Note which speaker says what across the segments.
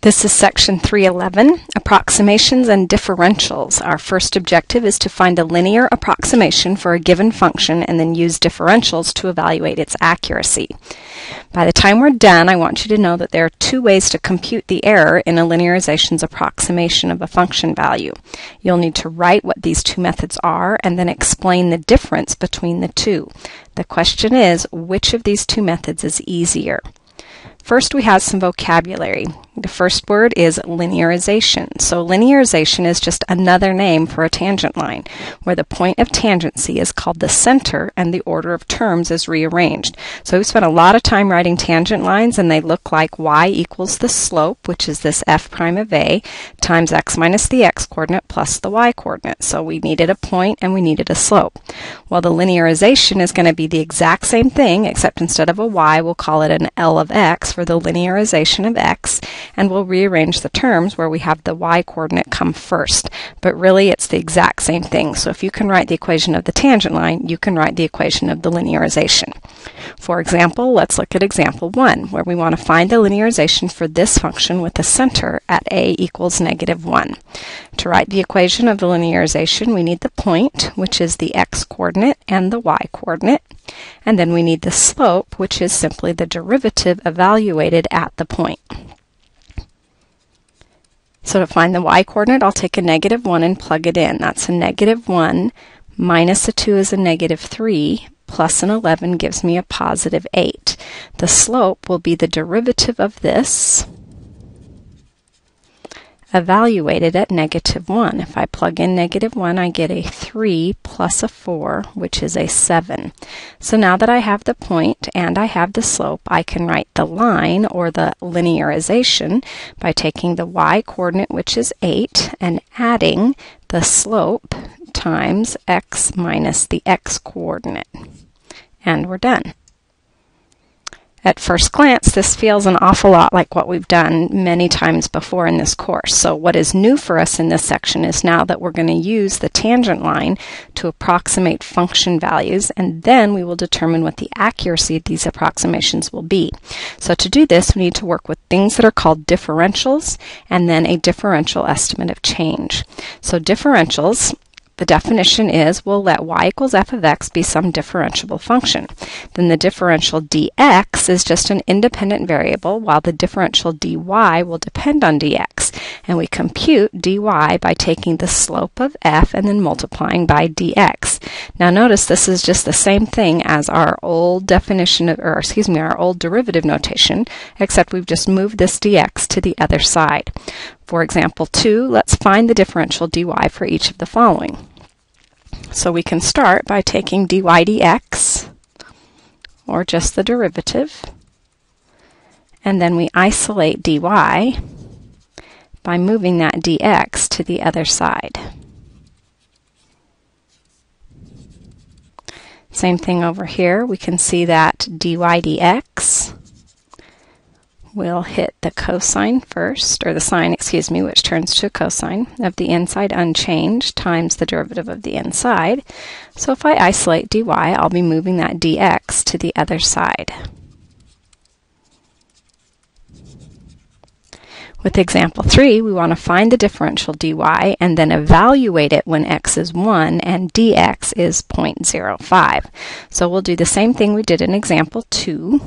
Speaker 1: This is section 311, Approximations and Differentials. Our first objective is to find a linear approximation for a given function and then use differentials to evaluate its accuracy. By the time we're done, I want you to know that there are two ways to compute the error in a linearization's approximation of a function value. You'll need to write what these two methods are and then explain the difference between the two. The question is, which of these two methods is easier? First, we have some vocabulary. The first word is linearization. So linearization is just another name for a tangent line, where the point of tangency is called the center and the order of terms is rearranged. So we spent a lot of time writing tangent lines, and they look like y equals the slope, which is this f prime of a, times x minus the x coordinate plus the y coordinate. So we needed a point and we needed a slope. Well, the linearization is going to be the exact same thing, except instead of a y, we'll call it an L of x for the linearization of x, and we'll rearrange the terms where we have the y coordinate come first. But really, it's the exact same thing. So if you can write the equation of the tangent line, you can write the equation of the linearization. For example, let's look at example 1, where we want to find the linearization for this function with the center at a equals -1. To write the equation of the linearization, we need the point, which is the x coordinate, and the y coordinate. And then we need the slope, which is simply the derivative evaluated at the point. So to find the y coordinate, I'll take a -1 and plug it in. That's a -1 minus a 2 is a -3 plus an 11 gives me a +8. The slope will be the derivative of this evaluated at -1. If I plug in -1, I get a 3 plus a 4, which is a 7. So now that I have the point and I have the slope, I can write the line, or the linearization, by taking the y coordinate, which is 8, and adding the slope times x minus the x coordinate. And we're done. At first glance, this feels an awful lot like what we've done many times before in this course. So what is new for us in this section is now that we're going to use the tangent line to approximate function values, and then we will determine what the accuracy of these approximations will be. So to do this, we need to work with things that are called differentials and then a differential estimate of change. So differentials, the definition is we'll let y equals f of x be some differentiable function. Then the differential dx is just an independent variable, while the differential dy will depend on dx. And we compute dy by taking the slope of f and then multiplying by dx. Now notice this is just the same thing as our old definition of, our old derivative notation, except we've just moved this dx to the other side. For example 2, let's find the differential dy for each of the following. So we can start by taking dy dx, or just the derivative, and then we isolate dy by moving that dx to the other side. Same thing over here. We can see that dy dx we'll hit the cosine first, or the sine, which turns to a cosine of the inside unchanged times the derivative of the inside. So if I isolate dy, I'll be moving that dx to the other side. With example 3, we want to find the differential dy and then evaluate it when x is 1 and dx is 0.05. So we'll do the same thing we did in example 2.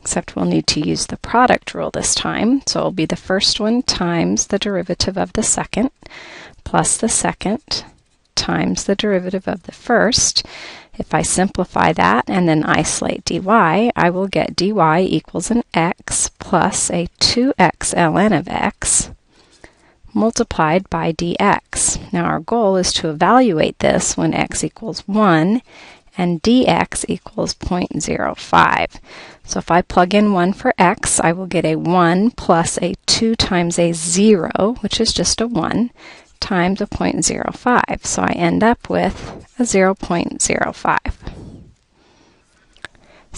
Speaker 1: Except we'll need to use the product rule this time. So it'll be the first one times the derivative of the second, plus the second times the derivative of the first. If I simplify that and then isolate dy, I will get dy equals an x plus a 2x ln of x multiplied by dx. Now our goal is to evaluate this when x equals 1 and dx equals 0.05. So if I plug in 1 for x, I will get a 1 plus a 2 times a 0, which is just a 1, times a 0.05. So I end up with a 0.05.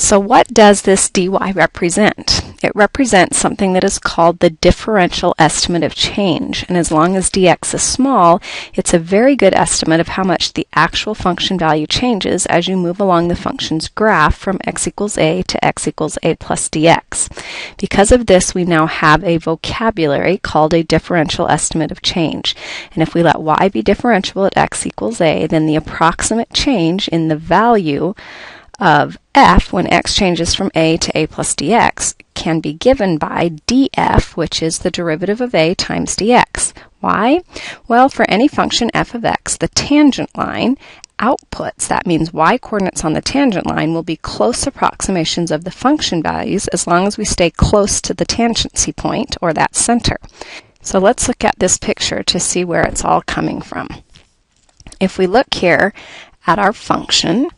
Speaker 1: So what does this dy represent? It represents something that is called the differential estimate of change. And as long as dx is small, it's a very good estimate of how much the actual function value changes as you move along the function's graph from x equals a to x equals a plus dx. Because of this, we now have a vocabulary called a differential estimate of change. And if we let y be differentiable at x equals a, then the approximate change in the value of f when x changes from a to a plus dx can be given by df, which is the derivative of a times dx. Why? Well, for any function f of x, the tangent line outputs, that means y-coordinates on the tangent line, will be close approximations of the function values as long as we stay close to the tangency point, or that center. So let's look at this picture to see where it's all coming from. If we look here at our function,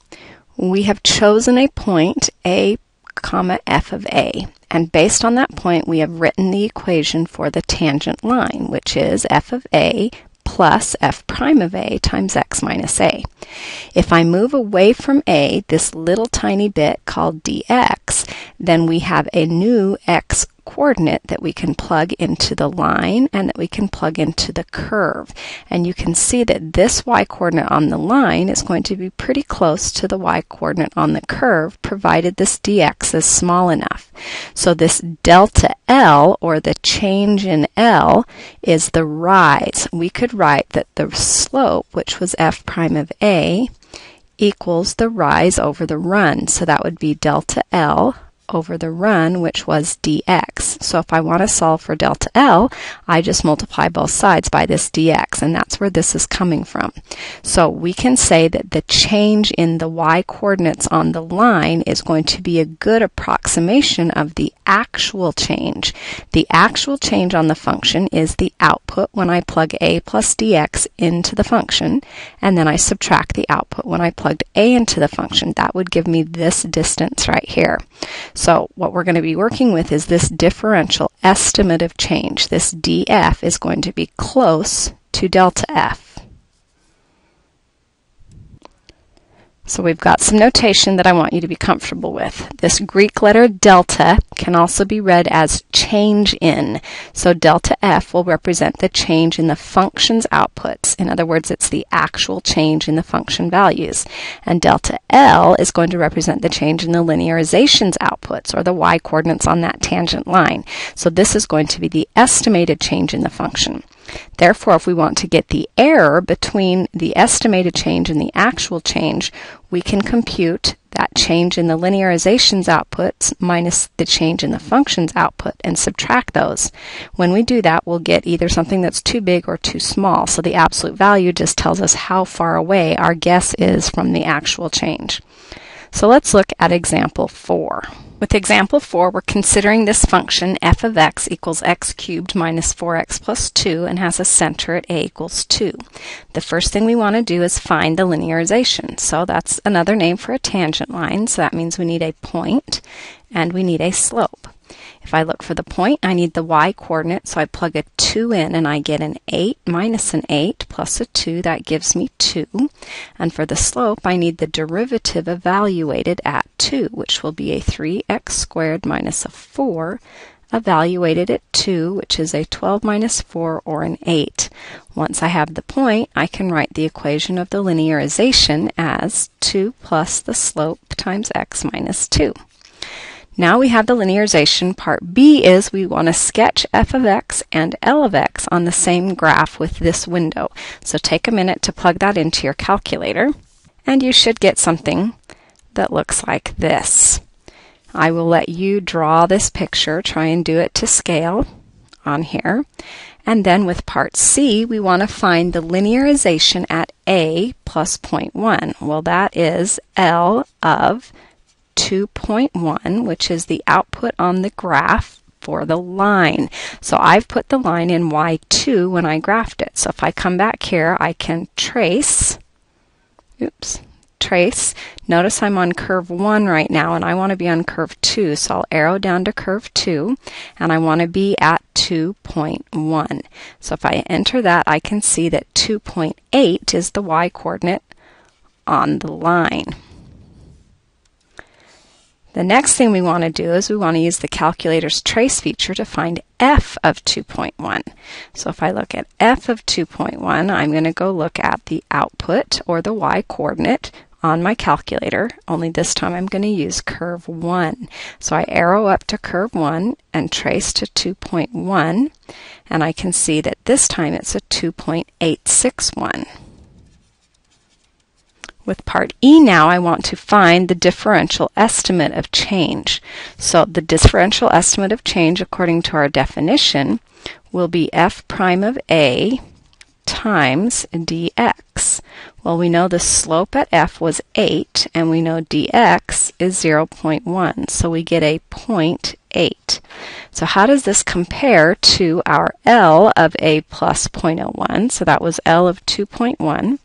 Speaker 1: we have chosen a point, a comma f of a, and based on that point we have written the equation for the tangent line, which is f of a plus f prime of a times x minus a. If I move away from a this little tiny bit called dx, then we have a new x coordinate that we can plug into the line and that we can plug into the curve. And you can see that this y-coordinate on the line is going to be pretty close to the y-coordinate on the curve, provided this dx is small enough. So this delta L, or the change in L, is the rise. We could write that the slope, which was f prime of a, equals the rise over the run. So that would be delta L over the run, which was dx. So if I want to solve for delta L, I just multiply both sides by this dx, and that's where this is coming from. So we can say that the change in the y-coordinates on the line is going to be a good approximation of the actual change. The actual change on the function is the output when I plug a plus dx into the function, and then I subtract the output when I plugged a into the function. That would give me this distance right here. So what we're going to be working with is this differential estimate of change. This df is going to be close to delta f. So we've got some notation that I want you to be comfortable with. This Greek letter delta can also be read as change in. So delta f will represent the change in the function's outputs. In other words, it's the actual change in the function values. And delta L is going to represent the change in the linearization's outputs, or the y-coordinates on that tangent line. So this is going to be the estimated change in the function. Therefore, if we want to get the error between the estimated change and the actual change, we can compute that change in the linearization's outputs minus the change in the function's output and subtract those. When we do that, we'll get either something that's too big or too small. So the absolute value just tells us how far away our guess is from the actual change. So let's look at example 4. With example 4, we're considering this function f of x equals x cubed minus 4x plus 2 and has a center at a equals 2. The first thing we want to do is find the linearization. So that's another name for a tangent line. So that means we need a point and we need a slope. If I look for the point, I need the y-coordinate, so I plug a 2 in and I get an 8 minus an 8 plus a 2, that gives me 2. And for the slope, I need the derivative evaluated at 2, which will be a 3x squared minus a 4, evaluated at 2, which is a 12 minus 4, or an 8. Once I have the point, I can write the equation of the linearization as 2 plus the slope times x minus 2. Now we have the linearization. Part B is we want to sketch f of x and L of x on the same graph with this window. So take a minute to plug that into your calculator, and you should get something that looks like this. I will let you draw this picture, try and do it to scale on here. And then with part C, we want to find the linearization at a plus 0.1. Well, that is L of 2.1, which is the output on the graph for the line. So I've put the line in y2 when I graphed it. So if I come back here, I can trace. Notice I'm on curve 1 right now, and I want to be on curve 2. So I'll arrow down to curve 2, and I want to be at 2.1. So if I enter that, I can see that 2.8 is the y-coordinate on the line. The next thing we want to do is we want to use the calculator's trace feature to find f of 2.1. So if I look at f of 2.1, I'm going to go look at the output, or the y-coordinate, on my calculator, only this time I'm going to use curve 1. So I arrow up to curve 1 and trace to 2.1, and I can see that this time it's a 2.861. With part E now, I want to find the differential estimate of change. So the differential estimate of change, according to our definition, will be f prime of a times dx. Well, we know the slope at f was 8, and we know dx is 0.1, so we get a 0.8. So how does this compare to our L of a plus 0.01? So that was L of 2.1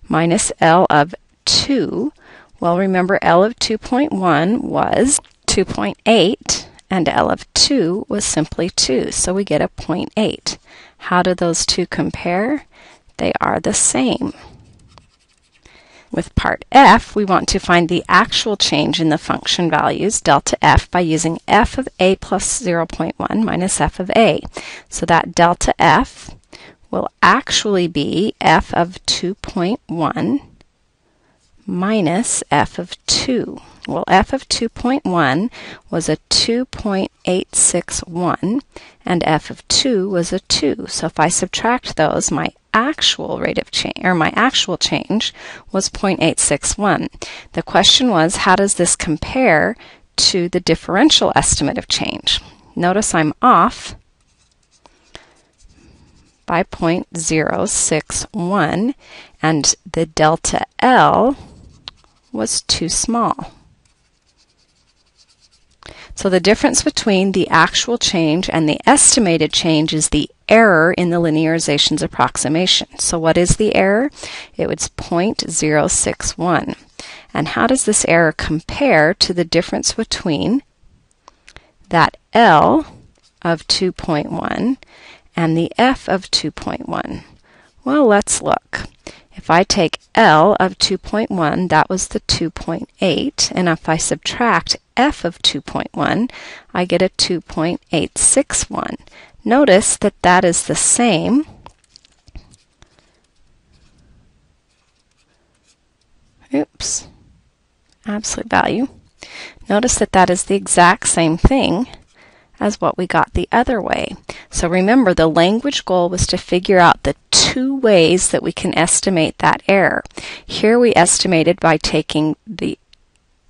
Speaker 1: minus L of 2. Well, remember L of 2.1 was 2.8, and L of 2 was simply 2, so we get a 0.8. How do those two compare? They are the same. With part F, we want to find the actual change in the function values, delta f, by using f of a plus 0.1 minus f of a. So that delta f will actually be f of 2.1 minus f of 2. Well, f of 2.1 was a 2.861, and f of 2 was a 2. So if I subtract those, my actual rate of change, or my actual change, was 0.861. The question was, how does this compare to the differential estimate of change? Notice I'm off by 0.061, and the delta L was too small. So the difference between the actual change and the estimated change is the error in the linearization's approximation. So what is the error? It was 0.061. And how does this error compare to the difference between that L of 2.1 and the f of 2.1? Well, let's look. If I take L of 2.1, that was the 2.8, and if I subtract f of 2.1, I get a 2.861. Notice that that is the same absolute value. Notice that that is the exact same thing as what we got the other way. So remember, the language goal was to figure out the two ways that we can estimate that error. Here we estimated by taking the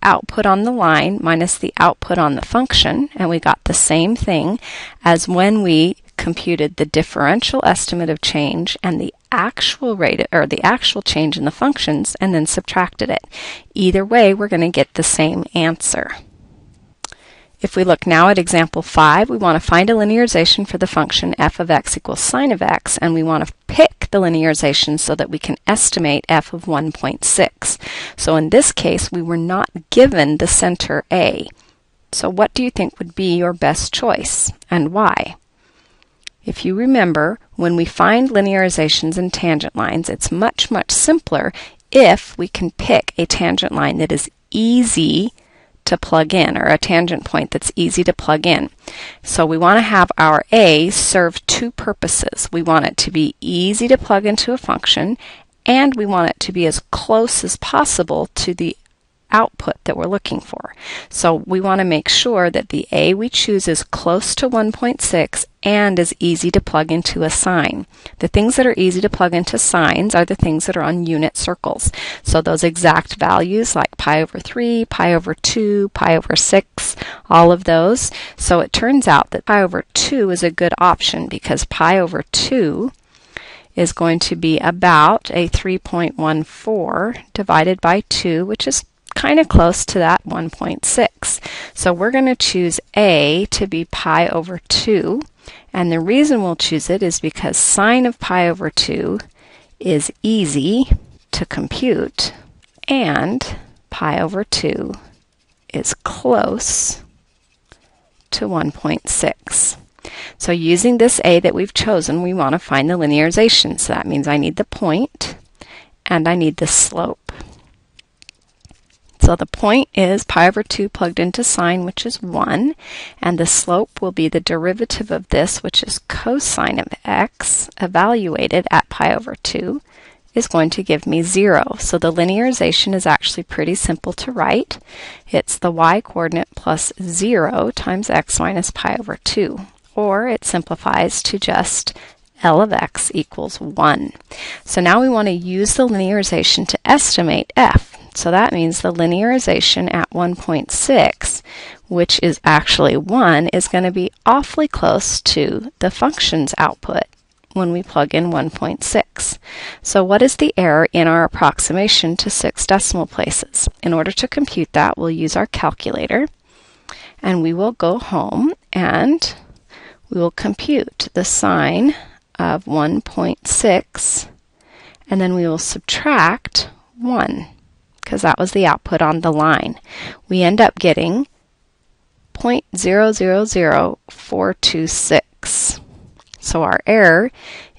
Speaker 1: output on the line minus the output on the function, and we got the same thing as when we computed the differential estimate of change and the actual rate, or the actual change in the functions, and then subtracted it. Either way, we're going to get the same answer. If we look now at example 5, we want to find a linearization for the function f of x equals sine of x, and we want to pick the linearization so that we can estimate f of 1.6. So in this case, we were not given the center A. So what do you think would be your best choice, and why? If you remember, when we find linearizations in tangent lines, it's much, much simpler if we can pick a tangent line that is easy to plug in, or a tangent point that's easy to plug in. So we want to have our A serve two purposes. We want it to be easy to plug into a function, and we want it to be as close as possible to the output that we're looking for. So we want to make sure that the A we choose is close to 1.6 and is easy to plug into a sign. The things that are easy to plug into signs are the things that are on unit circles. So those exact values like pi over 3, pi over 2, pi over 6, all of those. So it turns out that pi over 2 is a good option because pi over 2 is going to be about a 3.14 divided by 2, which is kind of close to that 1.6. So we're going to choose A to be pi over 2, and the reason we'll choose it is because sine of pi over 2 is easy to compute, and pi over 2 is close to 1.6. So using this A that we've chosen, we want to find the linearization. So that means I need the point and I need the slope. So the point is pi over 2 plugged into sine, which is 1, and the slope will be the derivative of this, which is cosine of x, evaluated at pi over 2, is going to give me 0. So the linearization is actually pretty simple to write. It's the y-coordinate plus 0 times x minus pi over 2, or it simplifies to just L of x equals 1. So now we want to use the linearization to estimate f. So that means the linearization at 1.6, which is actually 1, is going to be awfully close to the function's output when we plug in 1.6. So what is the error in our approximation to 6 decimal places? In order to compute that, we'll use our calculator, and we will go home and we will compute the sine of 1.6, and then we will subtract 1, because that was the output on the line. We end up getting 0.000426. So our error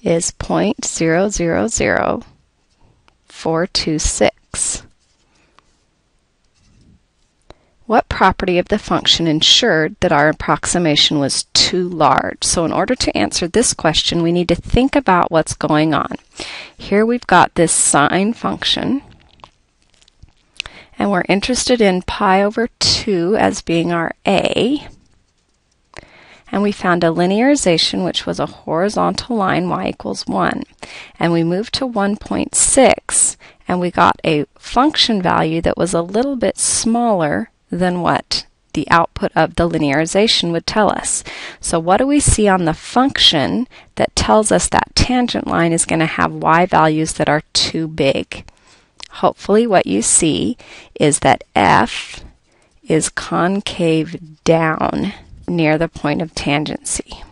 Speaker 1: is 0.000426. What property of the function ensured that our approximation was too large? So in order to answer this question, we need to think about what's going on. Here we've got this sine function, and we're interested in pi over 2 as being our a. And we found a linearization, which was a horizontal line, y equals 1. And we moved to 1.6, and we got a function value that was a little bit smaller than what the output of the linearization would tell us. So what do we see on the function that tells us that tangent line is going to have y values that are too big? Hopefully what you see is that f is concave down near the point of tangency.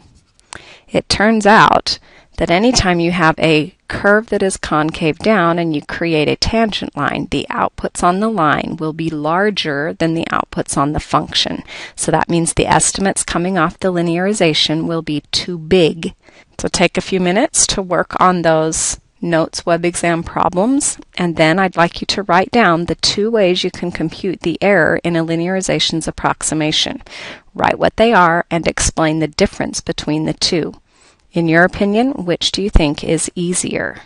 Speaker 1: It turns out that anytime you have a curve that is concave down and you create a tangent line, the outputs on the line will be larger than the outputs on the function. So that means the estimates coming off the linearization will be too big. So take a few minutes to work on those notes web exam problems, and then I'd like you to write down the 2 ways you can compute the error in a linearization's approximation. Write what they are and explain the difference between the two. In your opinion, which do you think is easier?